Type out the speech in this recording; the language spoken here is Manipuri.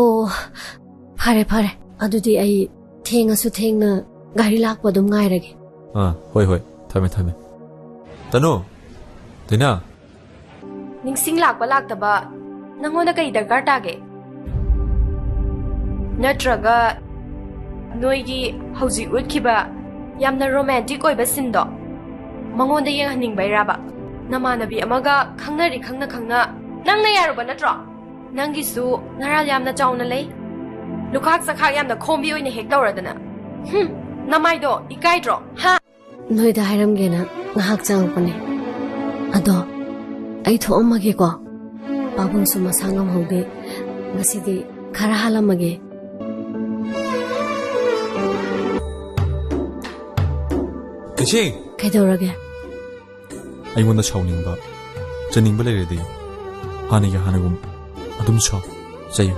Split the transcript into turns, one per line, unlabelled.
ꯑꯣ ꯐꯔꯦ ꯐꯔꯦ ꯑꯗꯨꯗꯤ ꯑꯩ ꯊꯦꯡꯉꯁꯨ ꯊꯦꯡꯅ ꯒꯥꯔꯤ ꯂꯥꯛꯄ ꯑꯗꯨꯝ ꯉꯥꯏꯔꯒꯦ
ꯍꯣꯏ ꯍꯣꯏ ꯊꯝꯃꯦ ꯊꯝꯃꯦ ꯇꯅꯨ ꯗꯤꯅꯥ
ꯅꯤꯡꯁꯤꯡ ꯂꯥꯛꯄ ꯂꯥꯛꯇꯕ ꯅꯪꯉꯣꯟꯗ ꯀꯩ ꯗꯔꯀꯥꯔ ꯇꯥꯒꯦ ꯅꯠꯇ꯭ꯔꯒ ꯅꯣꯏꯒꯤ ꯍꯧꯖꯤꯛ ꯎꯠꯈꯤꯕ ꯌꯥꯝꯅ ꯔꯣꯃꯥꯟꯇꯤꯛ ꯑꯣꯏꯕ ꯁꯤꯟꯗꯣ ꯃꯉꯣꯟꯗ ꯌꯦꯡꯍꯟꯅꯤꯡꯕꯩꯔꯥꯕ ꯅꯃꯥꯟꯅꯕꯤ ꯑꯃꯒ ꯈꯪꯅꯔꯤ ꯈꯪꯅ ꯅꯪꯅ ꯌꯥꯔꯨꯕ ꯅꯠꯇ꯭ꯔꯣ ꯅꯪꯒꯤꯁꯨ ꯅꯔꯥꯜ ꯌꯥꯝꯅ ꯆꯥꯎꯅ ꯂꯩ ꯂꯨꯈꯥꯛ ꯆꯈꯥꯛ ꯌꯥꯝꯅ ꯈꯣꯝꯕꯤ ꯑꯣꯏꯅ ꯍꯦꯛ ꯇꯧꯔꯗꯅ ꯅꯃꯥꯏꯗꯣ ꯏꯀꯥꯏꯗ꯭ꯔꯣ ꯍꯥ
ꯅꯣꯏꯗ ꯍꯥꯏꯔꯝꯒꯦꯅ ꯉꯥꯏꯍꯥꯛ ꯆꯪꯉꯛꯄꯅꯦ ꯑꯗꯣ ꯑꯩ ꯊꯣꯛꯑꯝꯃꯒꯦꯀꯣ ꯄꯥꯕꯨꯡꯁꯨ ꯃꯁꯥ ꯉꯝꯍꯧꯗꯦ ꯉꯁꯤꯗꯤ ꯈꯔ ꯍꯥꯜꯂꯝꯃꯒꯦ
ꯀꯩꯁꯤ
ꯀꯩꯗꯧꯔꯒꯦ
ꯑꯩꯉꯣꯟꯗ ꯁꯥꯎꯅꯤꯡꯕ ꯆꯅꯤꯡꯕ ꯂꯩꯔꯗꯤ ꯍꯥꯟꯅꯒꯨꯝ ꯑꯗꯨꯝ ꯁꯥꯎ ꯆꯩꯌꯨ